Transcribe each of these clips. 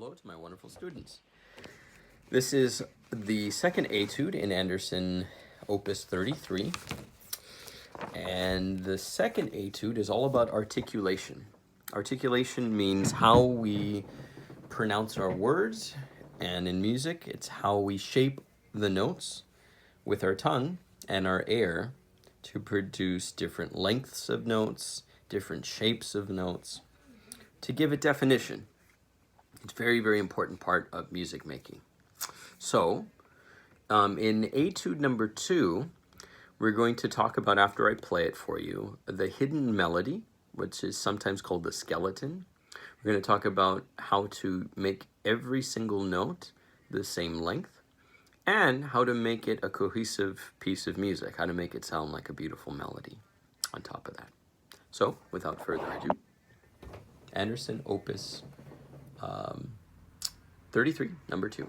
Hello to my wonderful students. This is the second etude in Andersen Opus 33. And the second etude is all about articulation. Articulation means how we pronounce our words, and in music, it's how we shape the notes with our tongue and our air to produce different lengths of notes, different shapes of notes, to give it definition. It's a very, very important part of music making. So, in etude number 2, we're going to talk about, after I play it for you, the hidden melody, which is sometimes called the skeleton. We're going to talk about how to make every single note the same length, and how to make it a cohesive piece of music, how to make it sound like a beautiful melody on top of that. So, without further ado, Andersen Opus 33, number 2.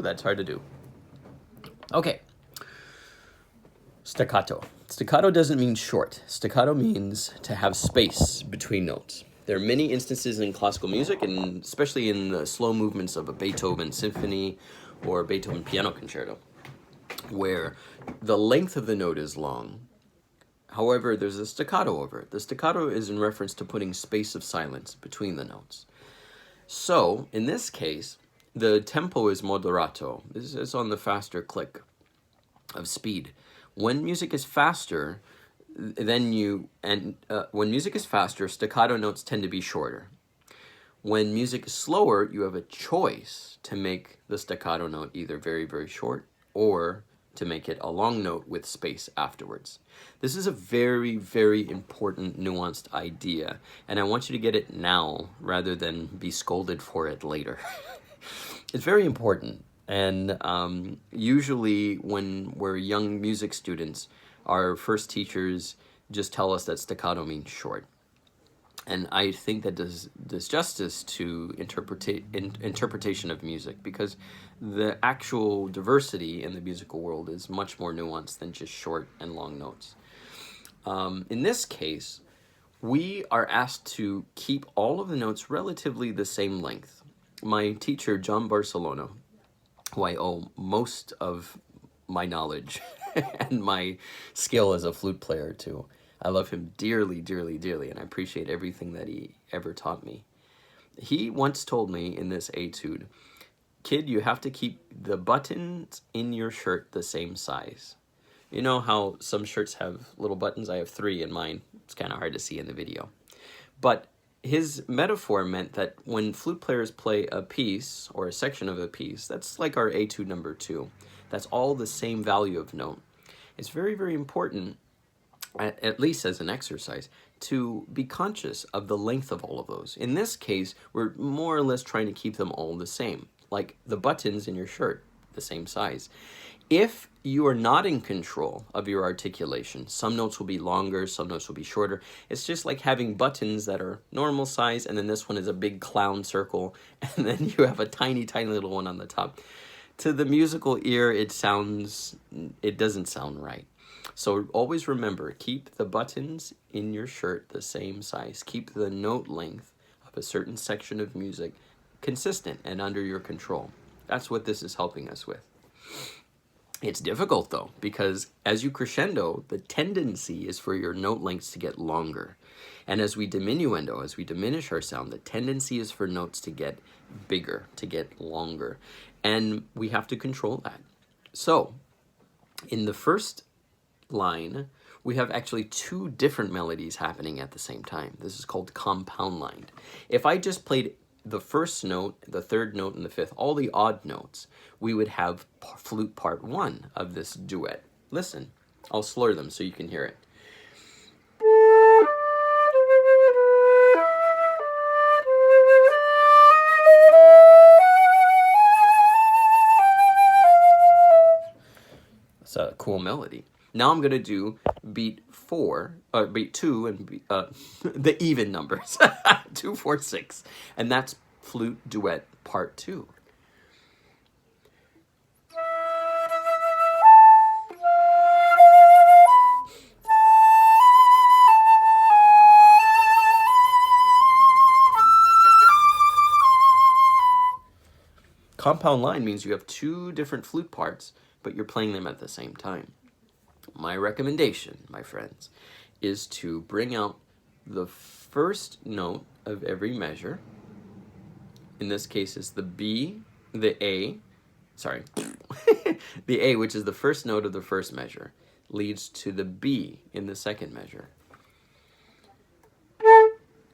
That's hard to do. Okay. Staccato. Staccato doesn't mean short. Staccato means to have space between notes. There are many instances in classical music, and especially in the slow movements of a Beethoven symphony or a Beethoven piano concerto, where the length of the note is long. However, there's a staccato over it. The staccato is in reference to putting space of silence between the notes. So, in this case, the tempo is moderato. This is on the faster click of speed. When music is faster, when music is faster, staccato notes tend to be shorter. When music is slower, you have a choice to make the staccato note either very, very short or to make it a long note with space afterwards. This is a very, very important nuanced idea, and I want you to get it now rather than be scolded for it later. It's very important, and usually when we're young music students, our first teachers just tell us that staccato means short. And I think that does justice to interpretation of music, because the actual diversity in the musical world is much more nuanced than just short and long notes. In this case, we are asked to keep all of the notes relatively the same length. My teacher, John Barcelona, who I owe most of my knowledge and my skill as a flute player to, I love him dearly, dearly, dearly, and I appreciate everything that he ever taught me. He once told me in this etude, "Kid, you have to keep the buttons in your shirt the same size." You know how some shirts have little buttons? I have 3 in mine. It's kind of hard to see in the video. But his metaphor meant that when flute players play a piece or a section of a piece, that's like our etude number 2. That's all the same value of note. It's very, very important, at least as an exercise, to be conscious of the length of all of those. In this case, we're more or less trying to keep them all the same, like the buttons in your shirt, the same size. If you are not in control of your articulation, some notes will be longer, some notes will be shorter. It's just like having buttons that are normal size, and then this one is a big clown circle, and then you have a tiny, tiny little one on the top. to the musical ear, it doesn't sound right. So always remember, keep the buttons in your shirt the same size. Keep the note length of a certain section of music consistent and under your control. That's what this is helping us with. It's difficult though, because as you crescendo, the tendency is for your note lengths to get longer. And as we diminuendo, as we diminish our sound, the tendency is for notes to get bigger, to get longer. And we have to control that. So, in the first line, we have actually two different melodies happening at the same time. This is called compound lined. If I just played the first note, the third note, and the fifth, all the odd notes, we would have flute part 1 of this duet. Listen, I'll slur them so you can hear it. It's a cool melody. Now I'm gonna do beat 2, and the even numbers, 2, 4, 6, and that's flute duet part 2. Compound line means you have two different flute parts, but you're playing them at the same time. My recommendation, my friends, is to bring out the first note of every measure. In this case, it's the B, the A, the A, which is the first note of the first measure, leads to the B in the second measure.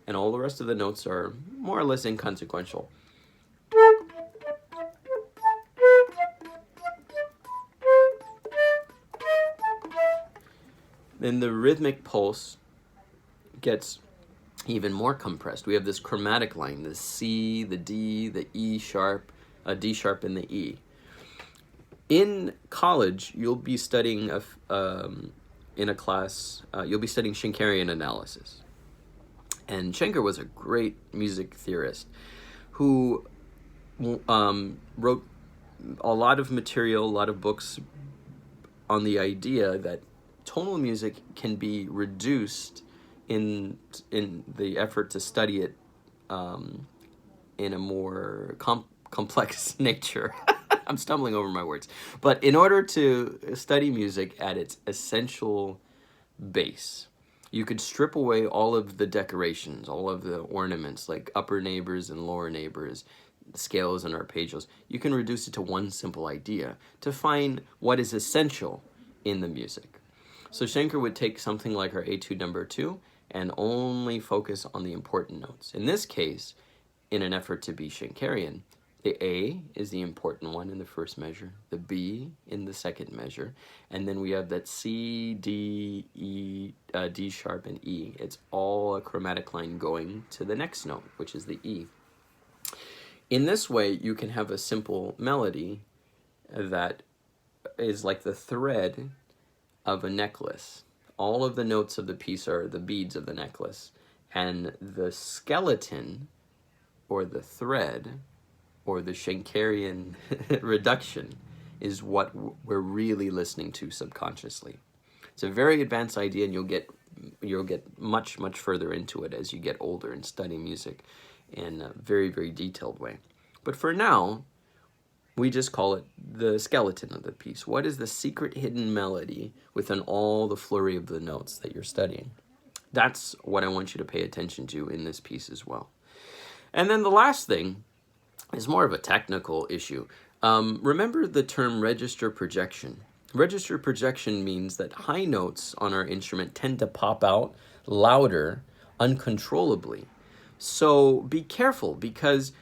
And all the rest of the notes are more or less inconsequential. Then the rhythmic pulse gets even more compressed. We have this chromatic line, the C, the D, the E sharp, D sharp, and the E. In college, you'll be studying in a class, you'll be studying Schenkerian analysis. And Schenker was a great music theorist who wrote a lot of material, a lot of books on the idea that tonal music can be reduced in the effort to study it in a more complex nature. I'm stumbling over my words. But in order to study music at its essential base, you could strip away all of the decorations, all of the ornaments, like upper neighbors and lower neighbors, scales and arpeggios. You can reduce it to one simple idea to find what is essential in the music. So Schenker would take something like our Etude number 2 and only focus on the important notes. In this case, in an effort to be Schenkerian, the A is the important one in the first measure, the B in the second measure, and then we have that C, D, E, D sharp, and E. It's all a chromatic line going to the next note, which is the E. In this way, you can have a simple melody that is like the thread of a necklace. All of the notes of the piece are the beads of the necklace, and the skeleton, or the thread, or the Schenkerian reduction, is what we're really listening to subconsciously. It's a very advanced idea, and you'll get much further into it as you get older and study music in a very, very detailed way. But for now, we just call it the skeleton of the piece. What is the secret hidden melody within all the flurry of the notes that you're studying? That's what I want you to pay attention to in this piece as well. And then the last thing is more of a technical issue. Remember the term register projection. Register projection means that high notes on our instrument tend to pop out louder uncontrollably. So be careful, because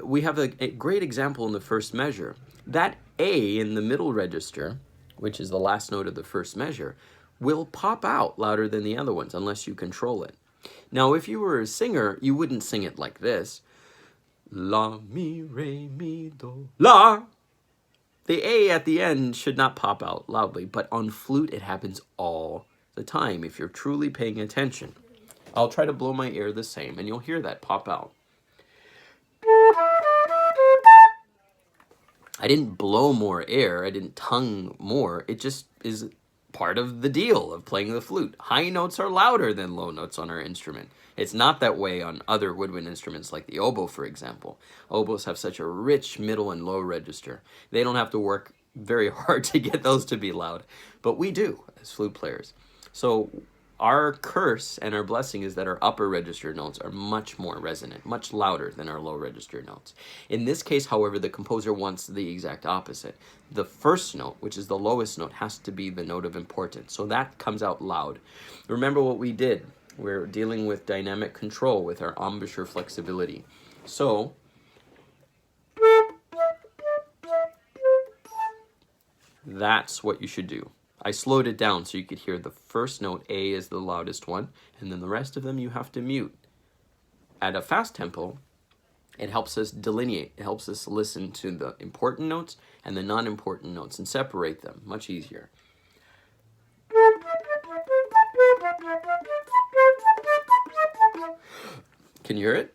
we have a great example in the first measure. That A in the middle register, which is the last note of the first measure, will pop out louder than the other ones unless you control it. Now, if you were a singer, you wouldn't sing it like this. La, mi, re, mi, do, la. The A at the end should not pop out loudly, but on flute it happens all the time if you're truly paying attention. I'll try to blow my ear the same, and you'll hear that pop out. I didn't blow more air, I didn't tongue more. It just is part of the deal of playing the flute. High notes are louder than low notes on our instrument. It's not that way on other woodwind instruments like the oboe, for example. Oboes have such a rich middle and low register. They don't have to work very hard to get those to be loud, but we do as flute players. So our curse and our blessing is that our upper register notes are much more resonant, much louder than our low register notes. In this case, however, the composer wants the exact opposite. The first note, which is the lowest note, has to be the note of importance. So that comes out loud. Remember what we did. We're dealing with dynamic control with our embouchure flexibility. So that's what you should do. I slowed it down so you could hear the first note, A, is the loudest one, and then the rest of them you have to mute. At a fast tempo, it helps us delineate. It helps us listen to the important notes and the non-important notes and separate them much easier. Can you hear it?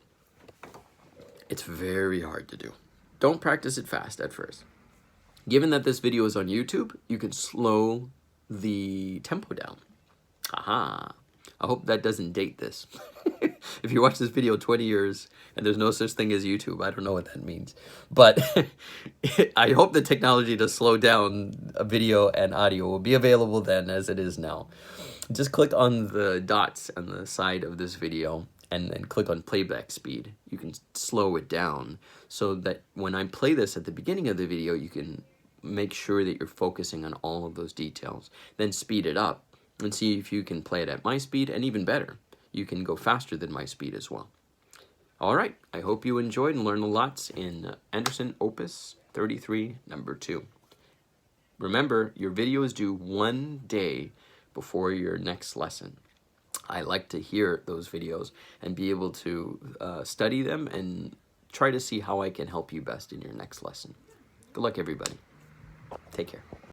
It's very hard to do. Don't practice it fast at first. Given that this video is on YouTube, you can slow the tempo down. Aha. I hope that doesn't date this. If you watch this video 20 years and there's no such thing as YouTube, I don't know what that means. But I hope the technology to slow down a video and audio will be available then as it is now. Just click on the dots on the side of this video and then click on playback speed. You can slow it down so that when I play this at the beginning of the video, you can make sure that you're focusing on all of those details. Then speed it up and see if you can play it at my speed, and even better, you can go faster than my speed as well. All right, I hope you enjoyed and learned lots in Andersen Opus 33, number 2. Remember, your video is due 1 day before your next lesson. I like to hear those videos and be able to study them and try to see how I can help you best in your next lesson. Good luck, everybody. Take care.